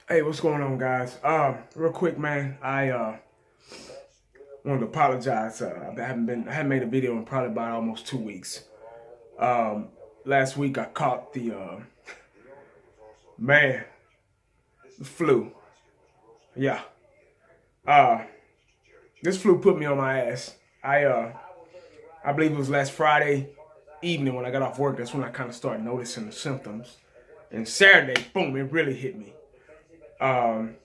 Hey, what's going on, guys? Real quick, man. I wanted to apologize. I haven't made a video in probably about almost 2 weeks. Um, Last week I caught man the flu. Yeah. Uh, this flu put me on my ass. I believe it was last Friday evening when I got off work. That's when I kind of started noticing the symptoms. And Saturday, boom, it really hit me. Um,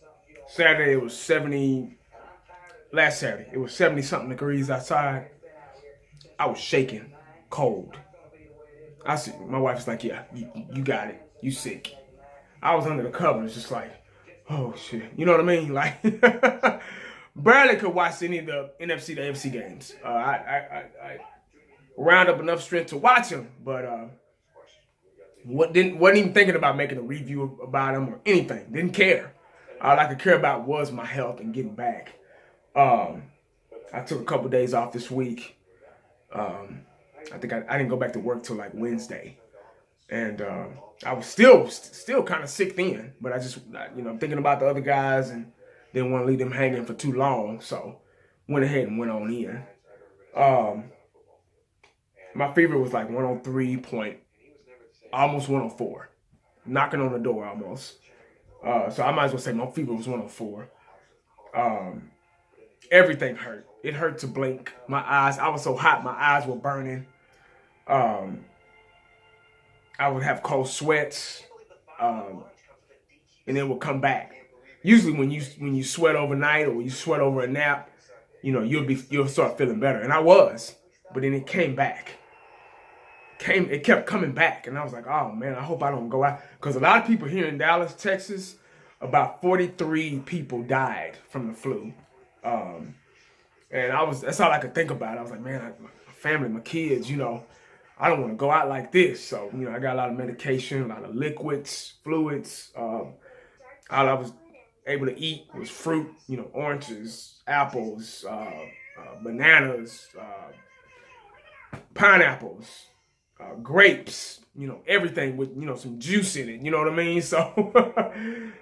Saturday it was 70. Last Saturday, it was 70 something degrees outside. I was shaking, cold. I see my wife's like, yeah, you got it. You sick. I was under the covers, just like, oh shit. You know what I mean? Like, barely could watch any of the NFC to AFC games. I round up enough strength to watch them, but wasn't even thinking about making a review about them or anything. Didn't care. All I could care about was my health and getting back. Um, I took a couple days off this week. I think I didn't go back to work till like Wednesday, and I was still kind of sick then. But I just I'm thinking about the other guys and didn't want to leave them hanging for too long, so went ahead and went on in. Um, my fever was like 103 point, almost 104, knocking on the door almost. So I might as well say my fever was 104. Um, Everything hurt. It hurt to blink. My eyes, I was so hot, my eyes were burning. Um, I would have cold sweats, and it would come back. Usually, when you sweat overnight or you sweat over a nap, you'll start feeling better. And I was, but then it came back. It kept coming back, and I was like, oh man, I hope I don't go out because a lot of people here in Dallas, Texas, about 43 people died from the flu. And that's all I could think about. I was like, man, my family, my kids, I don't want to go out like this. So, I got a lot of medication, a lot of liquids, fluids. All I was able to eat was fruit, oranges, apples, bananas, pineapples, grapes, everything with, some juice in it. You know what I mean? So,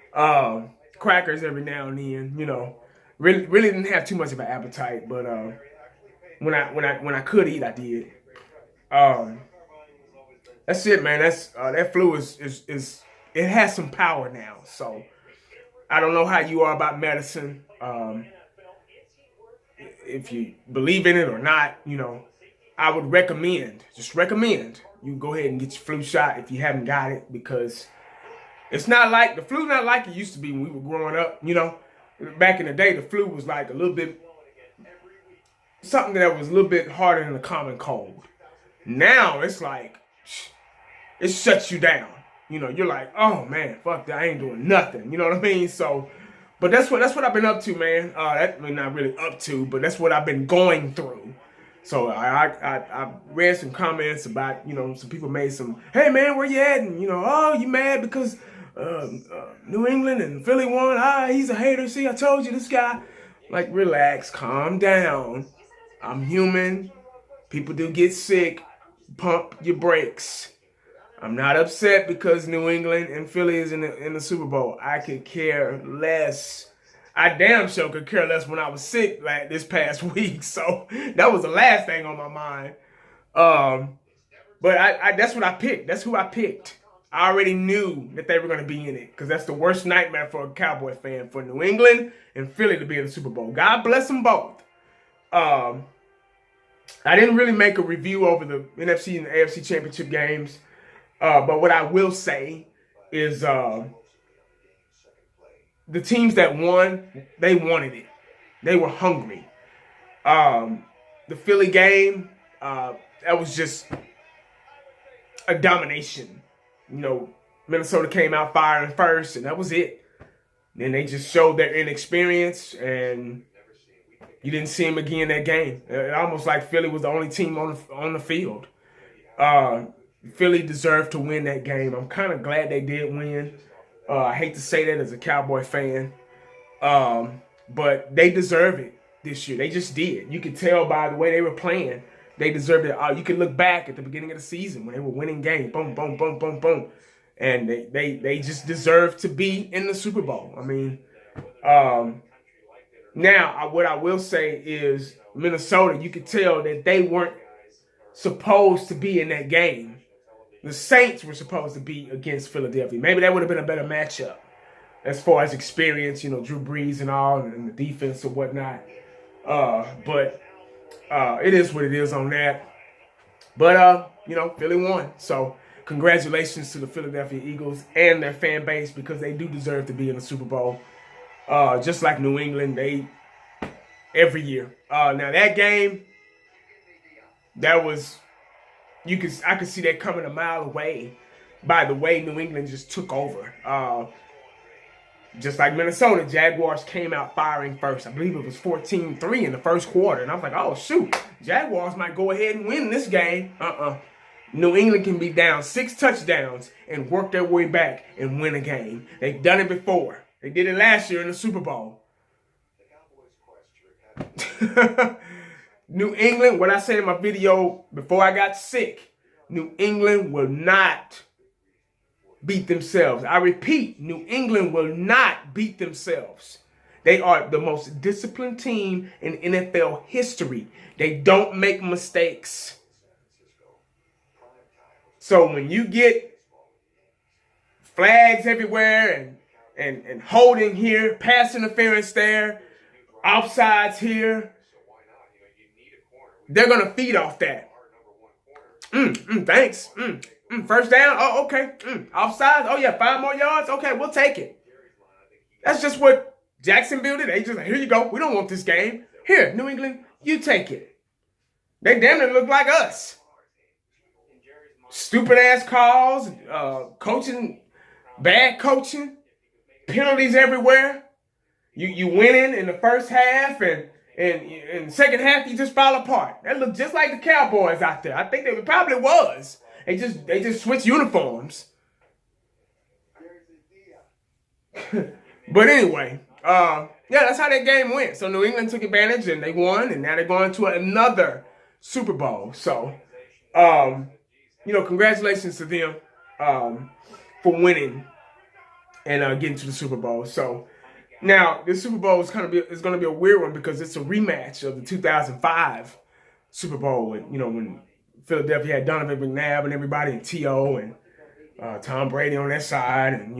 crackers every now and then, Really didn't have too much of an appetite, but when I could eat, I did. Um, that's it, man. That flu is it has some power now. So I don't know how you are about medicine. If you believe in it or not, I would recommend you go ahead and get your flu shot if you haven't got it because it's not like the flu's not like it used to be when we were growing up. Back in the day, the flu was like a little bit something that was a little bit harder than a common cold. Now it's like it shuts you down. You're like, oh man, fuck that, I ain't doing nothing. You know what I mean? So, but that's what I've been up to, man. Not really up to, but that's what I've been going through. So I read some comments about some people made some, hey man, where you at? And oh, you mad because New England and Philly won. He's a hater. See, I told you this guy. Like, relax, calm down. I'm human. People do get sick. Pump your brakes. I'm not upset because New England and Philly is in the Super Bowl. I could care less. I damn sure could care less when I was sick like this past week. So that was the last thing on my mind. But I that's what I picked. That's who I picked. I already knew that they were going to be in it because that's the worst nightmare for a Cowboy fan, for New England and Philly to be in the Super Bowl. God bless them both. I didn't really make a review over the NFC and the AFC championship games, but what I will say is the teams that won, they wanted it. They were hungry. The Philly game, that was just a domination. Minnesota came out firing first, and that was it. Then they just showed their inexperience, and you didn't see them again that game. Almost like Philly was the only team on the field. Philly deserved to win that game. I'm kind of glad they did win. I hate to say that as a Cowboy fan, but they deserve it this year. They just did. You could tell by the way they were playing. They deserved it. You can look back at the beginning of the season when they were winning games. Boom, boom, boom, boom, boom. and they just deserve to be in the Super Bowl. I mean, now what I will say is Minnesota, you could tell that they weren't supposed to be in that game. The Saints were supposed to be against Philadelphia. Maybe that would have been a better matchup as far as experience, Drew Brees and all, and the defense and whatnot. But it is what it is on that. But, Philly won. So congratulations to the Philadelphia Eagles and their fan base, because they do deserve to be in the Super Bowl. Just like New England, every year. Now that game, that was, I could see that coming a mile away by the way New England just took over. Just like Minnesota, Jaguars came out firing first. I believe it was 14-3 in the first quarter. And I was like, oh, shoot, Jaguars might go ahead and win this game. New England can be down 6 touchdowns and work their way back and win a game. They've done it before. They did it last year in the Super Bowl. New England, what I said in my video before I got sick, New England will not beat themselves. I repeat, New England will not beat themselves. They are the most disciplined team in NFL history. They don't make mistakes. So when you get flags everywhere and holding here, pass interference there, offsides here, they're going to feed off that. Thanks. First down. Oh, okay. Offsides. Oh, yeah, 5 more yards. Okay, we'll take it. That's just what Jacksonville did. They just like, here you go. We don't want this game. Here, New England, you take it. They damn near look like us. Stupid ass calls, coaching, bad coaching, penalties everywhere. You winning in the first half, and in the second half you just fall apart. That looked just like the Cowboys out there. I think they probably was. They just switched uniforms. But anyway, yeah, that's how that game went. So New England took advantage and they won, and now they're going to another Super Bowl. So, congratulations to them for winning and getting to the Super Bowl. So now this Super Bowl is going to be a weird one, because it's a rematch of the 2005 Super Bowl when Philadelphia had Donovan McNabb and everybody, and T.O. and Tom Brady on that side, and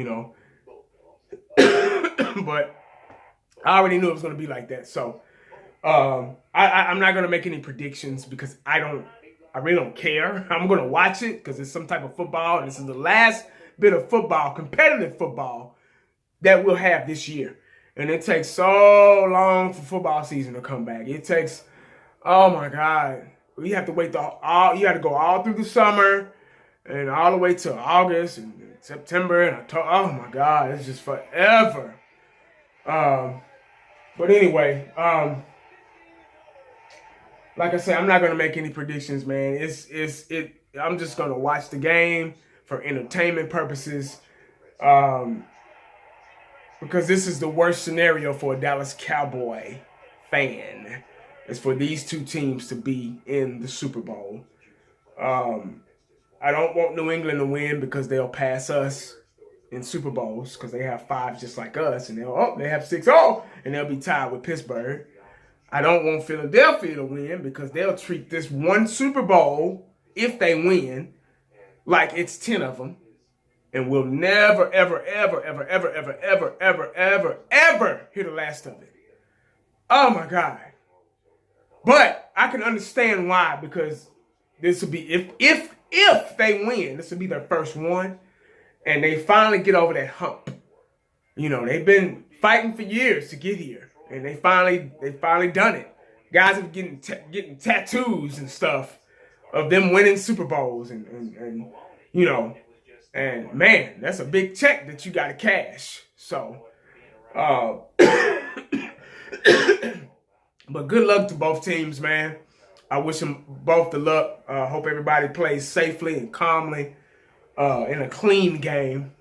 but I already knew it was going to be like that. So I'm not going to make any predictions, because I really don't care. I'm going to watch it because it's some type of football, and this is the last bit of football, competitive football, that we'll have this year. And it takes so long for football season to come back. It takes, oh my God, we have to wait you have to go all through the summer and all the way to August and September and October. Oh my God, it's just forever. But anyway, like I said, I'm not gonna make any predictions, man. I'm just gonna watch the game for entertainment purposes. Because this is the worst scenario for a Dallas Cowboy fan, is for these two teams to be in the Super Bowl. I don't want New England to win, because they'll pass us in Super Bowls, because they have 5 just like us, and they have 6, and they'll be tied with Pittsburgh. I don't want Philadelphia to win, because they'll treat this one Super Bowl, if they win, like it's 10 of them. And we'll never, ever, ever, ever, ever, ever, ever, ever, ever, ever hear the last of it. Oh my God. But I can understand why, because this will be, if they win, this will be their first one. And they finally get over that hump. They've been fighting for years to get here. And they finally done it. Guys are getting tattoos and stuff of them winning Super Bowls, and and man, that's a big check that you got to cash. So, but good luck to both teams, man. I wish them both the luck. Hope everybody plays safely and calmly in a clean game.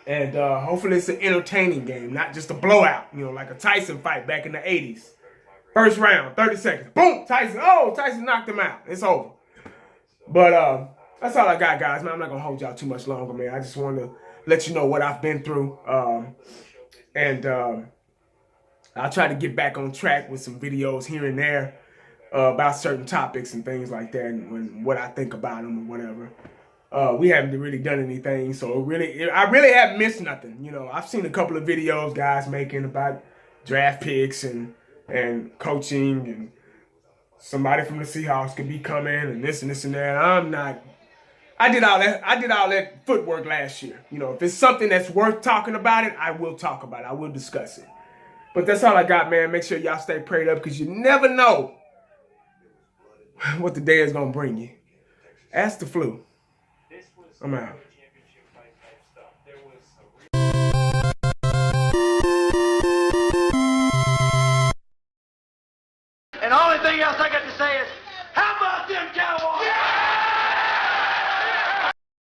And hopefully it's an entertaining game, not just a blowout, like a Tyson fight back in the 80s. First round, 30 seconds. Boom, Tyson. Oh, Tyson knocked him out. It's over. But that's all I got, guys, man. I'm not going to hold y'all too much longer, man. I just want to let you know what I've been through. And I'll try to get back on track with some videos here and there about certain topics and things like that, and what I think about them or whatever. We haven't really done anything, so I really haven't missed nothing. You know, I've seen a couple of videos guys making about draft picks and coaching, and somebody from the Seahawks could be coming and this and that. I did all that footwork last year. You know, if it's something that's worth talking about it, I will talk about it. I will discuss it. But that's all I got, man. Make sure y'all stay prayed up, because you never know what the day is going to bring you. Ask the flu. I'm out. And the only thing else I got to say is, how about them Cowboys?